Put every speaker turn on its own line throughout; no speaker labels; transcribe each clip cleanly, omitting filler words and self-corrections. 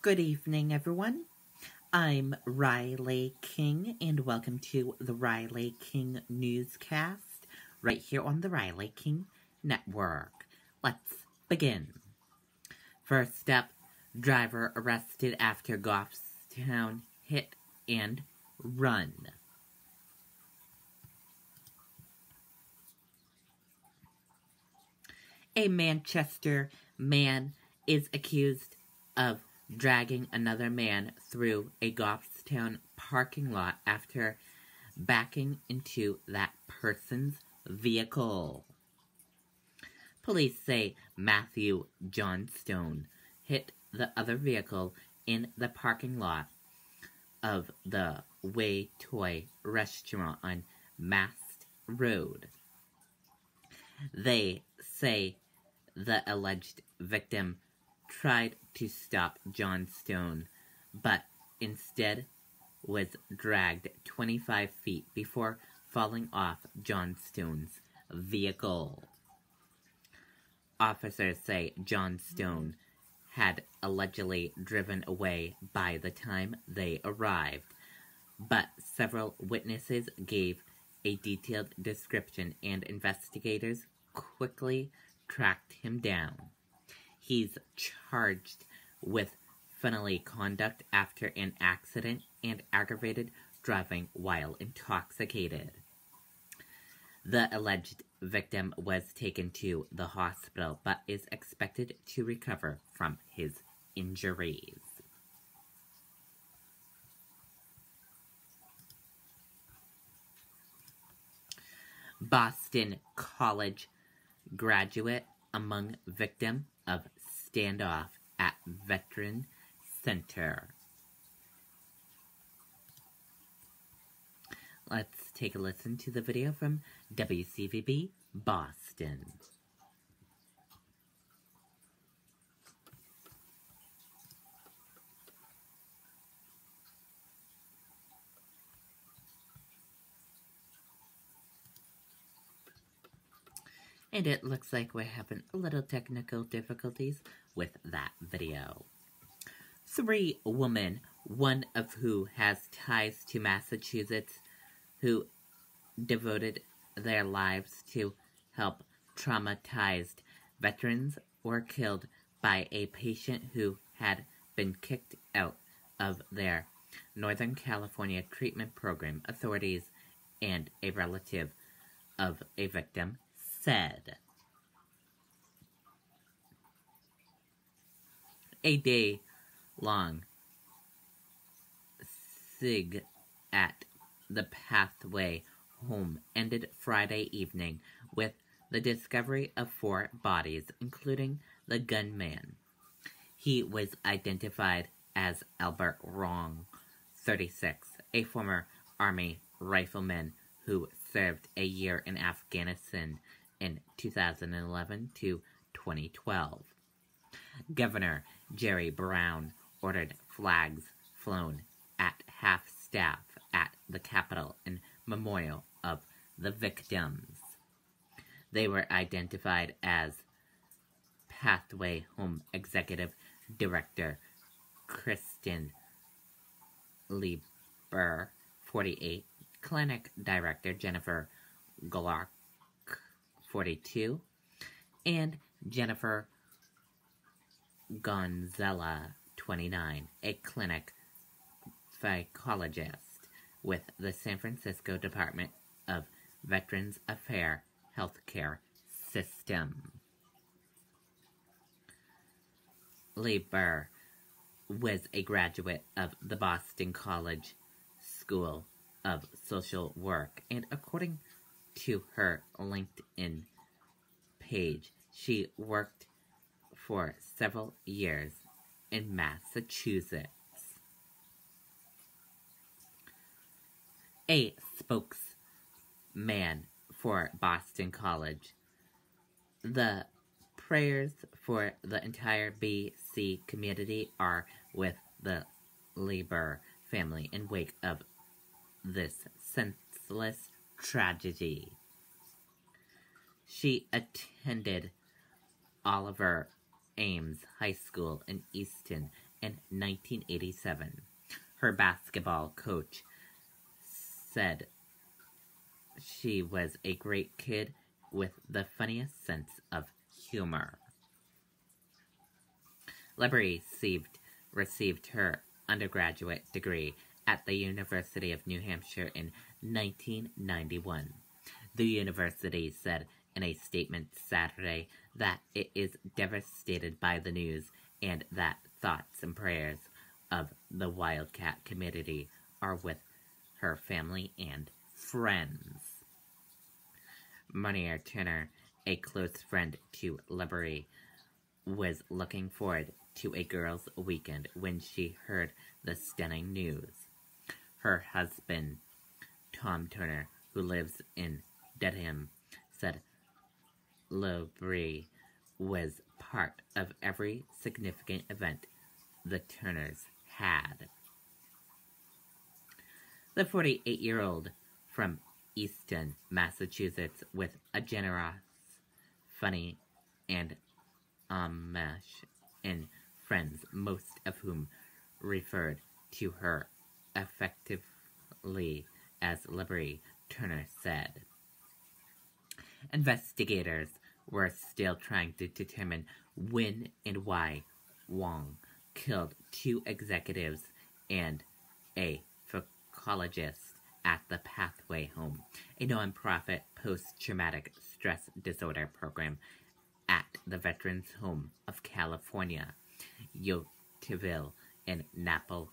Good evening, everyone. I'm Riley King, and welcome to the Riley King Newscast right here on the Riley King Network. Let's begin. First up, driver arrested after Goffstown hit and run. A Manchester man is accused of dragging another man through a Goffstown parking lot after backing into that person's vehicle. Police say Matthew Johnstone hit the other vehicle in the parking lot of the Way Toy restaurant on Mast Road. They say the alleged victim tried to stop Johnstone, but instead was dragged 25 feet before falling off Johnstone's vehicle. Officers say Johnstone had allegedly driven away by the time they arrived, but several witnesses gave a detailed description and investigators quickly tracked him down. He's charged with felony conduct after an accident and aggravated driving while intoxicated. The alleged victim was taken to the hospital but is expected to recover from his injuries. Boston College graduate among victim of standoff at Veteran Center. Let's take a listen to the video from WCVB Boston. And it looks like we're having a little technical difficulties with that video. 3 women, one of who has ties to Massachusetts, who devoted their lives to help traumatized veterans, were killed by a patient who had been kicked out of their Northern California treatment program, authorities and a relative of a victim said. A day-long siege at the Pathway home ended Friday evening with the discovery of 4 bodies, including the gunman. He was identified as Albert Wrong, 36, a former Army rifleman who served a year in Afghanistan in 2011 to 2012. Governor Jerry Brown ordered flags flown at half-staff at the Capitol in memorial of the victims. They were identified as Pathway Home Executive Director Kristen Lieber, 48, Clinic Director Jennifer Glock, 42, and Jennifer Gonzala, 29, a clinic psychologist with the San Francisco Department of Veterans Affairs Healthcare System. Lieber was a graduate of the Boston College School of Social Work, and according to her LinkedIn page, she worked for several years in Massachusetts. A spokesman for Boston College. The prayers for the entire BC community are with the Lieber family in wake of this senseless tragedy. She attended Oliver Ames High School in Easton in 1987. Her basketball coach said she was a great kid with the funniest sense of humor. Libby received her undergraduate degree at the University of New Hampshire in 1991. The university said in a statement Saturday that it is devastated by the news and that thoughts and prayers of the Wildcat community are with her family and friends. Monier Turner, a close friend to Libby, was looking forward to a girls' weekend when she heard the stunning news. Her husband, Tom Turner, who lives in Dedham, said Libby was part of every significant event the Turners had. The 48-year-old from Easton, Massachusetts, with a generous, funny, and Amish and friends, most of whom referred to her affectively as Libby, Turner said. Investigators were still trying to determine when and why Wong killed 2 executives and a psychologist at the Pathway Home, a nonprofit post-traumatic stress disorder program at the Veterans Home of California, Yountville, in Napa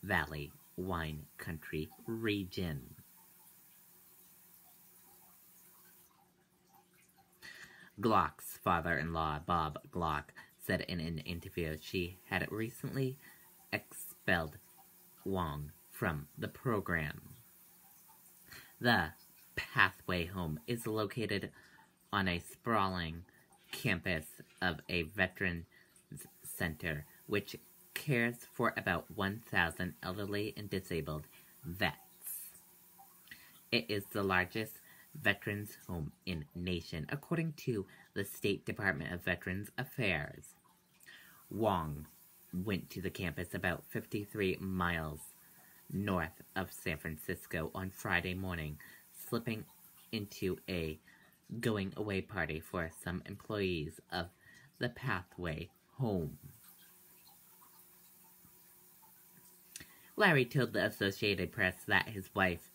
Valley Wine Country region. Glock's father-in-law, Bob Glock, said in an interview she had recently expelled Wong from the program. The Pathway Home is located on a sprawling campus of a veterans center which cares for about 1,000 elderly and disabled vets. It is the largest veterans home in nation, according to the State Department of Veterans Affairs. Wong went to the campus about 53 miles north of San Francisco on Friday morning, slipping into a going-away party for some employees of the Pathway Home. Larry told the Associated Press that his wife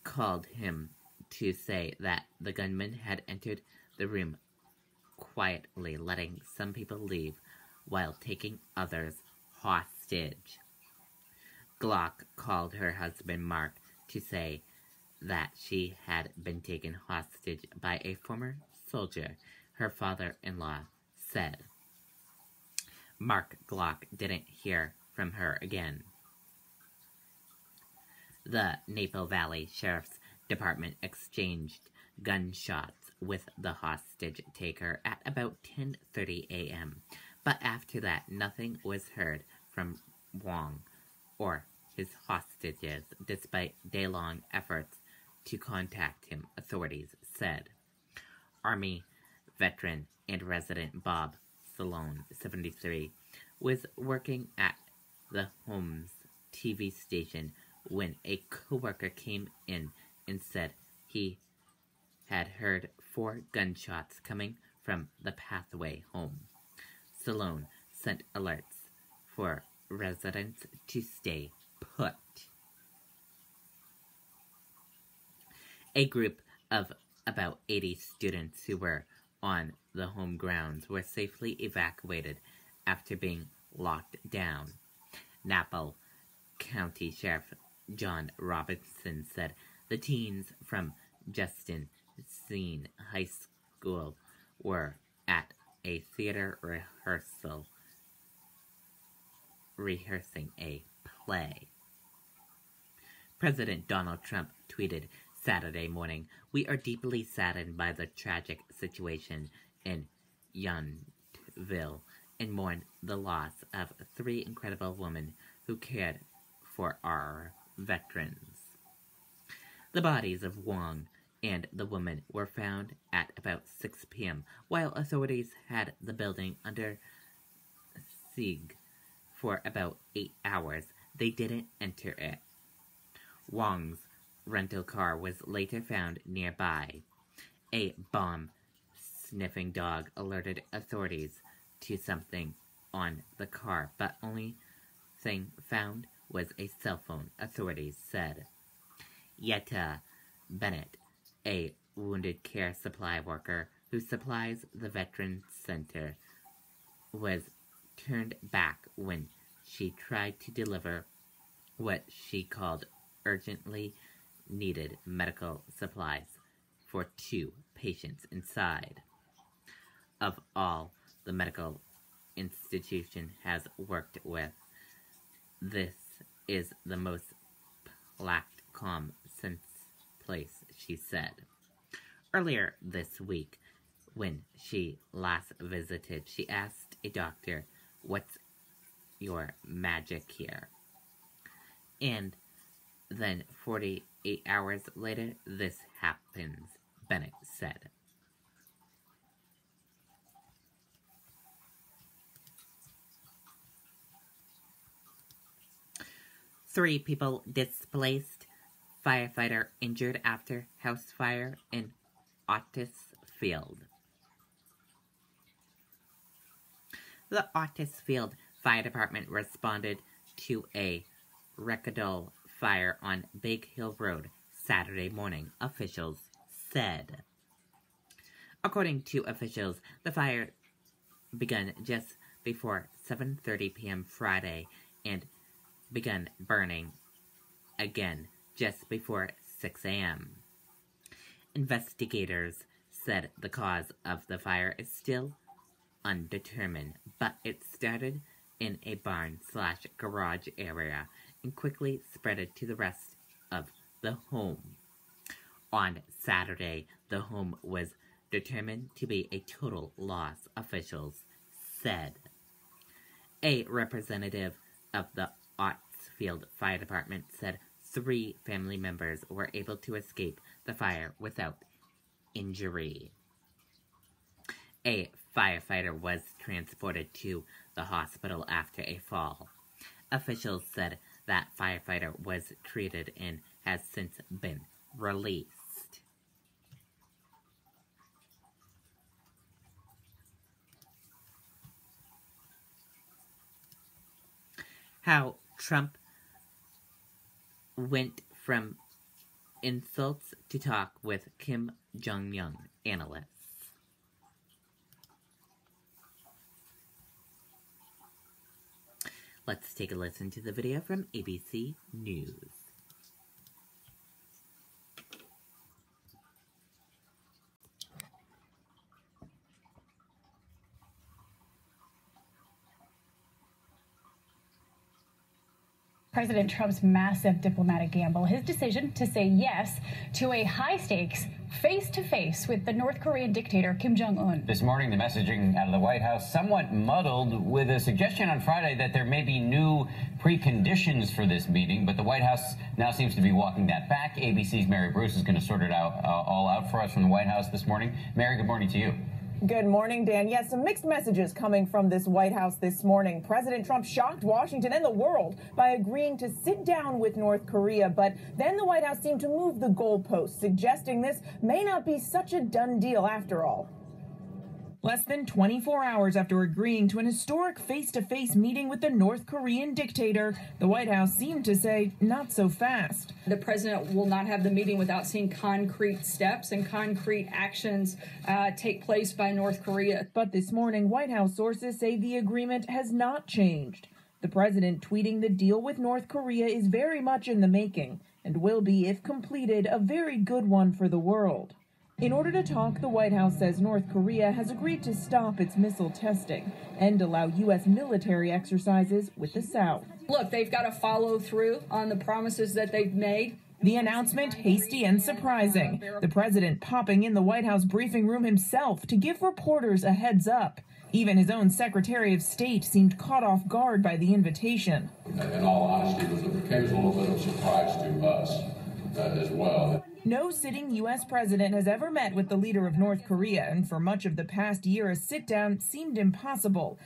called him to say that the gunman had entered the room quietly, letting some people leave while taking others hostage. Glock called her husband Mark to say that she had been taken hostage by a former soldier, her father-in-law said. Mark Glock didn't hear from her again. The Napa Valley Sheriff's Department exchanged gunshots with the hostage taker at about 10:30 a.m., but after that nothing was heard from Wong or his hostages despite day-long efforts to contact him, authorities said. Army veteran and resident Bob Salone, 73, was working at the home's TV station when a coworker came in and said he had heard 4 gunshots coming from the Pathway Home. Salone sent alerts for residents to stay put. A group of about 80 students who were on the home grounds were safely evacuated after being locked down. Napa County Sheriff John Robinson said the teens from Justin Seen High School were at a theater rehearsing a play. President Donald Trump tweeted Saturday morning, "We are deeply saddened by the tragic situation in Yountville and mourn the loss of 3 incredible women who cared for our veterans." The bodies of Wong and the woman were found at about 6 p.m., while authorities had the building under siege for about 8 hours. They didn't enter it. Wong's rental car was later found nearby. A bomb-sniffing dog alerted authorities to something on the car, but only thing found was a cell phone, authorities said. Yetta Bennett, a wounded care supply worker who supplies the Veterans Center, was turned back when she tried to deliver what she called urgently needed medical supplies for 2 patients inside. Of all the medical institution has worked with, this is the most lacked calm since place, she said. Earlier this week, when she last visited, she asked a doctor, "What's your magic here?" And then 48 hours later, this happens, Bennett said. Three people displaced, firefighter injured after house fire in Otis Field. The Otis Field Fire Department responded to a wreckage fire on Big Hill Road Saturday morning, officials said. According to officials, the fire began just before 7:30 p.m. Friday and began burning again just before 6 a.m. Investigators said the cause of the fire is still undetermined, but it started in a barn/garage area and quickly spread to the rest of the home. On Saturday, the home was determined to be a total loss, officials said. A representative of the Ottsfield Fire Department said 3 family members were able to escape the fire without injury. A firefighter was transported to the hospital after a fall. Officials said that firefighter was treated and has since been released. How Trump went from insults to talk with Kim Jong-un, analysts. Let's take a listen to the video from ABC News.
President Trump's massive diplomatic gamble, his decision to say yes to a high-stakes face-to-face with the North Korean dictator Kim Jong-un.
This morning, the messaging out of the White House somewhat muddled, with a suggestion on Friday that there may be new preconditions for this meeting, but the White House now seems to be walking that back. ABC's Mary Bruce is going to sort it out all out for us from the White House this morning. Mary, good morning to you.
Good morning, Dan. Yes, some mixed messages coming from this White House this morning. President Trump shocked Washington and the world by agreeing to sit down with North Korea, but then the White House seemed to move the goalposts, suggesting this may not be such a done deal after all. Less than 24 hours after agreeing to an historic face-to-face meeting with the North Korean dictator, the White House seemed to say, not so fast.
The president will not have the meeting without seeing concrete steps and concrete actions take place by North Korea.
But this morning, White House sources say the agreement has not changed. The president tweeting the deal with North Korea is very much in the making and will be, if completed, a very good one for the world. In order to talk, the White House says North Korea has agreed to stop its missile testing and allow U.S. military exercises with the South.
Look, they've got to follow through on the promises that they've made.
The announcement hasty and surprising. The president popping in the White House briefing room himself to give reporters a heads up. Even his own Secretary of State seemed caught off guard by the invitation.
In all honesty, it came as a little bit of a surprise to us as well.
No sitting U.S. president has ever met with the leader of North Korea, and for much of the past year, a sit-down seemed impossible.